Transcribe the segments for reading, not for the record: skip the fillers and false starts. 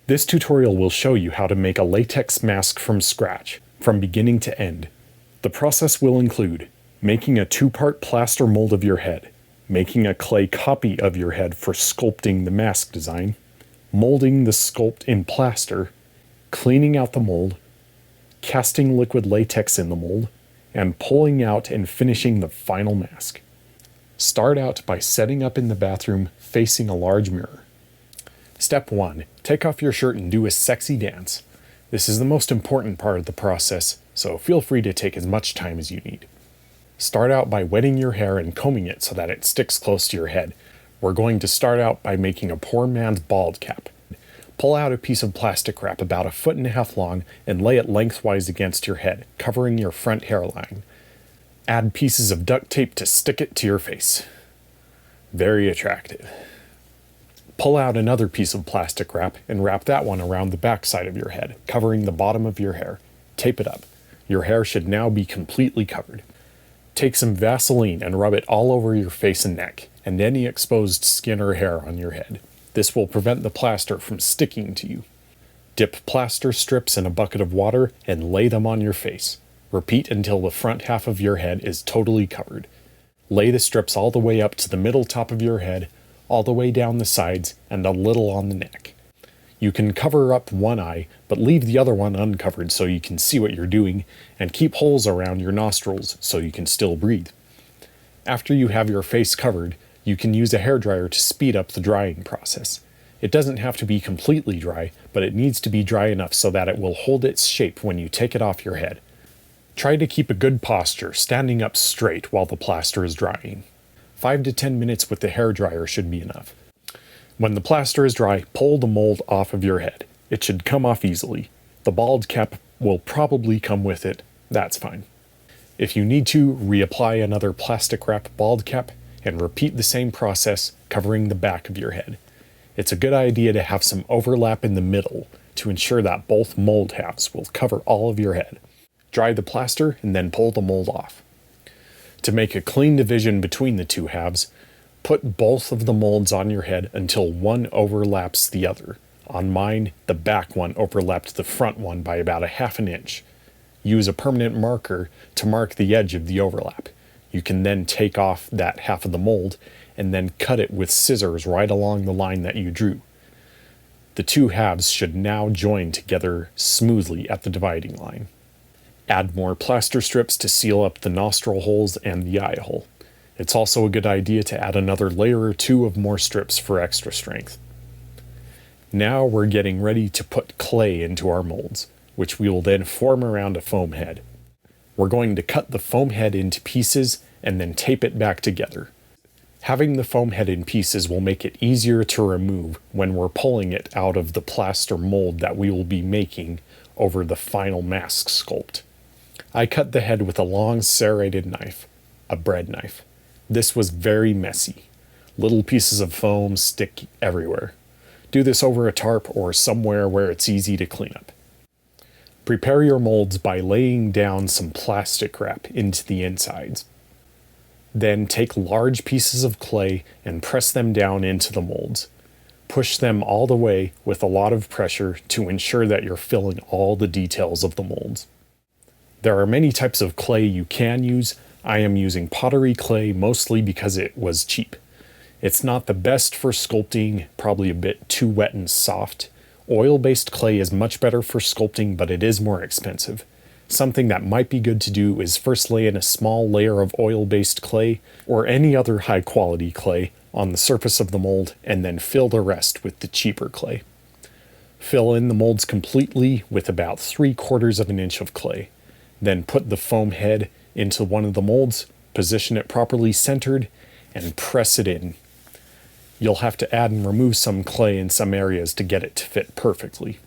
This tutorial will show you how to make a latex mask from scratch, from beginning to end. The process will include making a 2-part plaster mold of your head, making a clay copy of your head for sculpting the mask design, molding the sculpt in plaster, cleaning out the mold, casting liquid latex in the mold, and pulling out and finishing the final mask. Start out by setting up in the bathroom facing a large mirror. Step 1. Take off your shirt and do a sexy dance. This is the most important part of the process, so feel free to take as much time as you need. Start out by wetting your hair and combing it so that it sticks close to your head. We're going to start out by making a poor man's bald cap. Pull out a piece of plastic wrap about 1.5 feet long and lay it lengthwise against your head, covering your front hairline. Add pieces of duct tape to stick it to your face. Very attractive. Pull out another piece of plastic wrap and wrap that one around the back side of your head, covering the bottom of your hair. Tape it up. Your hair should now be completely covered. Take some Vaseline and rub it all over your face and neck, and any exposed skin or hair on your head. This will prevent the plaster from sticking to you. Dip plaster strips in a bucket of water and lay them on your face. Repeat until the front half of your head is totally covered. Lay the strips all the way up to the middle top of your head, all the way down the sides, and a little on the neck. You can cover up one eye, but leave the other one uncovered so you can see what you're doing, and keep holes around your nostrils so you can still breathe. After you have your face covered, you can use a hairdryer to speed up the drying process. It doesn't have to be completely dry, but it needs to be dry enough so that it will hold its shape when you take it off your head. Try to keep a good posture, standing up straight while the plaster is drying. 5 to 10 minutes with the hairdryer should be enough. When the plaster is dry, pull the mold off of your head. It should come off easily. The bald cap will probably come with it. That's fine. If you need to, reapply another plastic wrap bald cap and repeat the same process, covering the back of your head. It's a good idea to have some overlap in the middle to ensure that both mold halves will cover all of your head. Dry the plaster and then pull the mold off. To make a clean division between the two halves, put both of the molds on your head until one overlaps the other. On mine, the back one overlapped the front one by about 1/2 inch. Use a permanent marker to mark the edge of the overlap. You can then take off that half of the mold and then cut it with scissors right along the line that you drew. The two halves should now join together smoothly at the dividing line. Add more plaster strips to seal up the nostril holes and the eye hole. It's also a good idea to add another layer or two of more strips for extra strength. Now we're getting ready to put clay into our molds, which we will then form around a foam head. We're going to cut the foam head into pieces and then tape it back together. Having the foam head in pieces will make it easier to remove when we're pulling it out of the plaster mold that we will be making over the final mask sculpt. I cut the head with a long serrated knife, a bread knife. This was very messy. Little pieces of foam stick everywhere. Do this over a tarp or somewhere where it's easy to clean up. Prepare your molds by laying down some plastic wrap into the insides. Then take large pieces of clay and press them down into the molds. Push them all the way with a lot of pressure to ensure that you're filling all the details of the molds. There are many types of clay you can use. I am using pottery clay mostly because it was cheap. It's not the best for sculpting, probably a bit too wet and soft. Oil-based clay is much better for sculpting, but it is more expensive. Something that might be good to do is first lay in a small layer of oil-based clay or any other high-quality clay on the surface of the mold and then fill the rest with the cheaper clay. Fill in the molds completely with about 3/4 of an inch of clay. Then put the foam head into one of the molds, position it properly centered, and press it in. You'll have to add and remove some clay in some areas to get it to fit perfectly.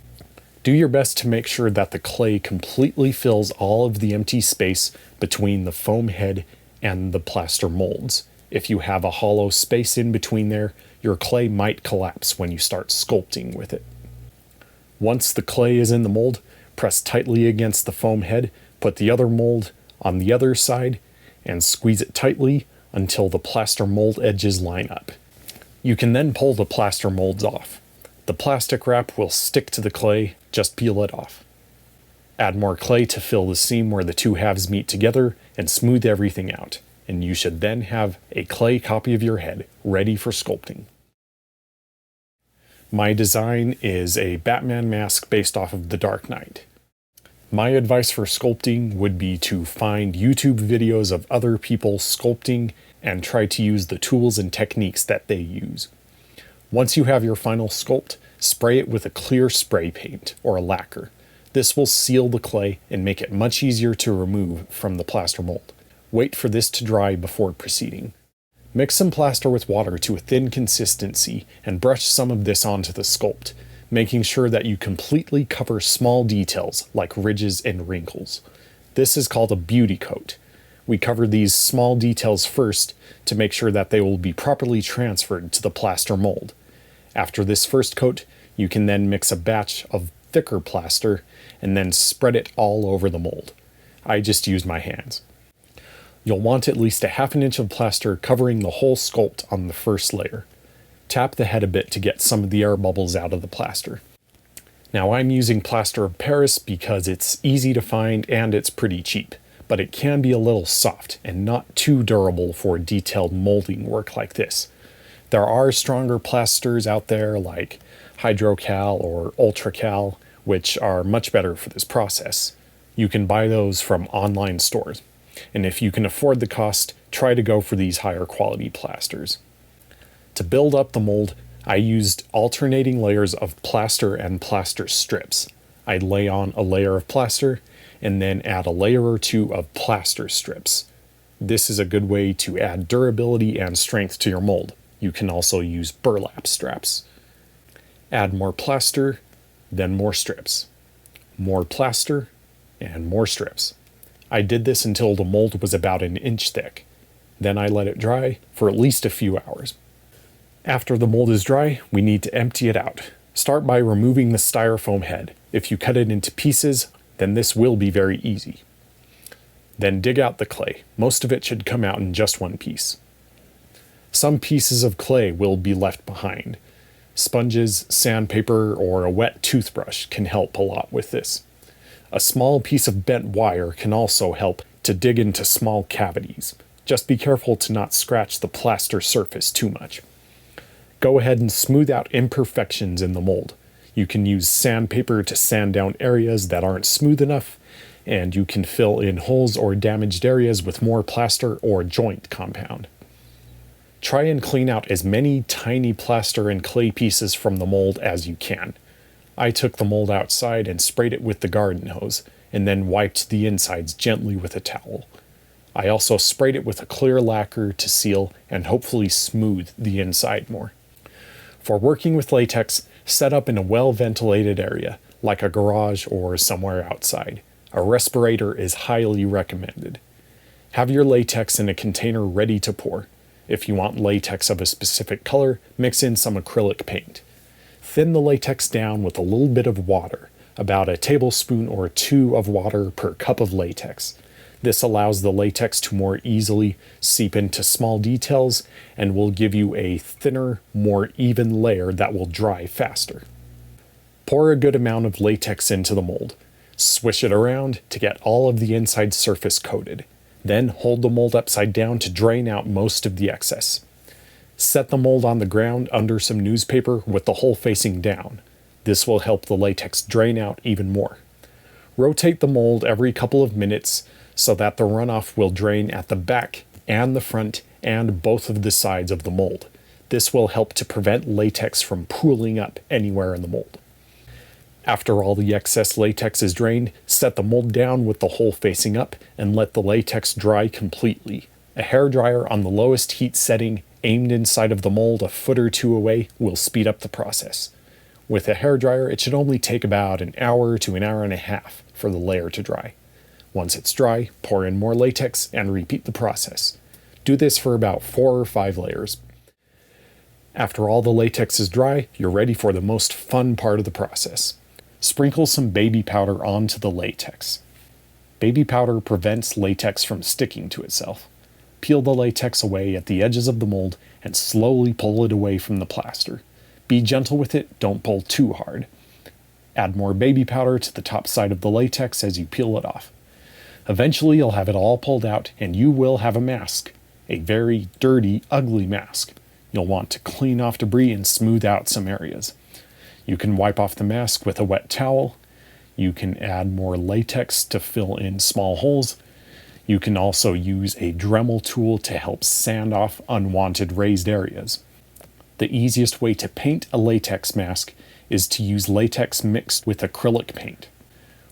Do your best to make sure that the clay completely fills all of the empty space between the foam head and the plaster molds. If you have a hollow space in between there, your clay might collapse when you start sculpting with it. Once the clay is in the mold, press tightly against the foam head, put the other mold on the other side, and squeeze it tightly until the plaster mold edges line up. You can then pull the plaster molds off. The plastic wrap will stick to the clay, just peel it off. Add more clay to fill the seam where the two halves meet together and smooth everything out, and you should then have a clay copy of your head ready for sculpting. My design is a Batman mask based off of The Dark Knight. My advice for sculpting would be to find YouTube videos of other people sculpting and try to use the tools and techniques that they use. Once you have your final sculpt, spray it with a clear spray paint or a lacquer. This will seal the clay and make it much easier to remove from the plaster mold. Wait for this to dry before proceeding. Mix some plaster with water to a thin consistency and brush some of this onto the sculpt, making sure that you completely cover small details like ridges and wrinkles. This is called a beauty coat. We cover these small details first to make sure that they will be properly transferred to the plaster mold. After this first coat, you can then mix a batch of thicker plaster and then spread it all over the mold. I just used my hands. You'll want at least a half an inch of plaster covering the whole sculpt on the first layer. Tap the head a bit to get some of the air bubbles out of the plaster. Now I'm using plaster of Paris because it's easy to find and it's pretty cheap, but it can be a little soft and not too durable for detailed molding work like this. There are stronger plasters out there like Hydrocal or Ultracal, which are much better for this process. You can buy those from online stores, and if you can afford the cost, try to go for these higher quality plasters. To build up the mold, I used alternating layers of plaster and plaster strips. I'd lay on a layer of plaster and then add a layer or two of plaster strips. This is a good way to add durability and strength to your mold. You can also use burlap straps. Add more plaster, then more strips. More plaster, and more strips. I did this until the mold was about an inch thick. Then I let it dry for at least a few hours. After the mold is dry, we need to empty it out. Start by removing the styrofoam head. If you cut it into pieces, then this will be very easy. Then dig out the clay. Most of it should come out in just one piece. Some pieces of clay will be left behind. Sponges, sandpaper, or a wet toothbrush can help a lot with this. A small piece of bent wire can also help to dig into small cavities. Just be careful to not scratch the plaster surface too much. Go ahead and smooth out imperfections in the mold. You can use sandpaper to sand down areas that aren't smooth enough, and you can fill in holes or damaged areas with more plaster or joint compound. Try and clean out as many tiny plaster and clay pieces from the mold as you can. I took the mold outside and sprayed it with the garden hose, and then wiped the insides gently with a towel. I also sprayed it with a clear lacquer to seal and hopefully smooth the inside more. For working with latex, set up in a well-ventilated area, like a garage or somewhere outside. A respirator is highly recommended. Have your latex in a container ready to pour. If you want latex of a specific color, mix in some acrylic paint. Thin the latex down with a little bit of water, about a tablespoon or two of water per cup of latex. This allows the latex to more easily seep into small details and will give you a thinner, more even layer that will dry faster. Pour a good amount of latex into the mold. Swish it around to get all of the inside surface coated. Then hold the mold upside down to drain out most of the excess. Set the mold on the ground under some newspaper with the hole facing down. This will help the latex drain out even more. Rotate the mold every couple of minutes so that the runoff will drain at the back and the front and both of the sides of the mold. This will help to prevent latex from pooling up anywhere in the mold. After all the excess latex is drained, set the mold down with the hole facing up and let the latex dry completely. A hairdryer on the lowest heat setting, aimed inside of the mold a foot or two away, will speed up the process. With a hairdryer, it should only take about an hour to an hour and a half for the layer to dry. Once it's dry, pour in more latex and repeat the process. Do this for about 4 or 5 layers. After all the latex is dry, you're ready for the most fun part of the process. Sprinkle some baby powder onto the latex. Baby powder prevents latex from sticking to itself. Peel the latex away at the edges of the mold and slowly pull it away from the plaster. Be gentle with it, don't pull too hard. Add more baby powder to the top side of the latex as you peel it off. Eventually you'll have it all pulled out and you will have a mask. A very dirty, ugly mask. You'll want to clean off debris and smooth out some areas. You can wipe off the mask with a wet towel. You can add more latex to fill in small holes. You can also use a Dremel tool to help sand off unwanted raised areas. The easiest way to paint a latex mask is to use latex mixed with acrylic paint.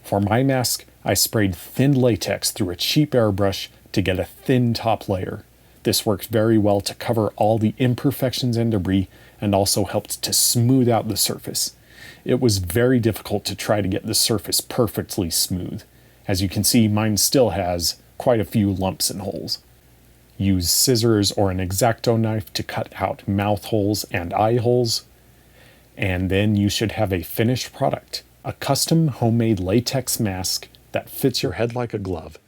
For my mask, I sprayed thin latex through a cheap airbrush to get a thin top layer. This worked very well to cover all the imperfections and debris and also helped to smooth out the surface. It was very difficult to try to get the surface perfectly smooth. As you can see, mine still has quite a few lumps and holes. Use scissors or an X-Acto knife to cut out mouth holes and eye holes. And then you should have a finished product, a custom homemade latex mask that fits your head like a glove.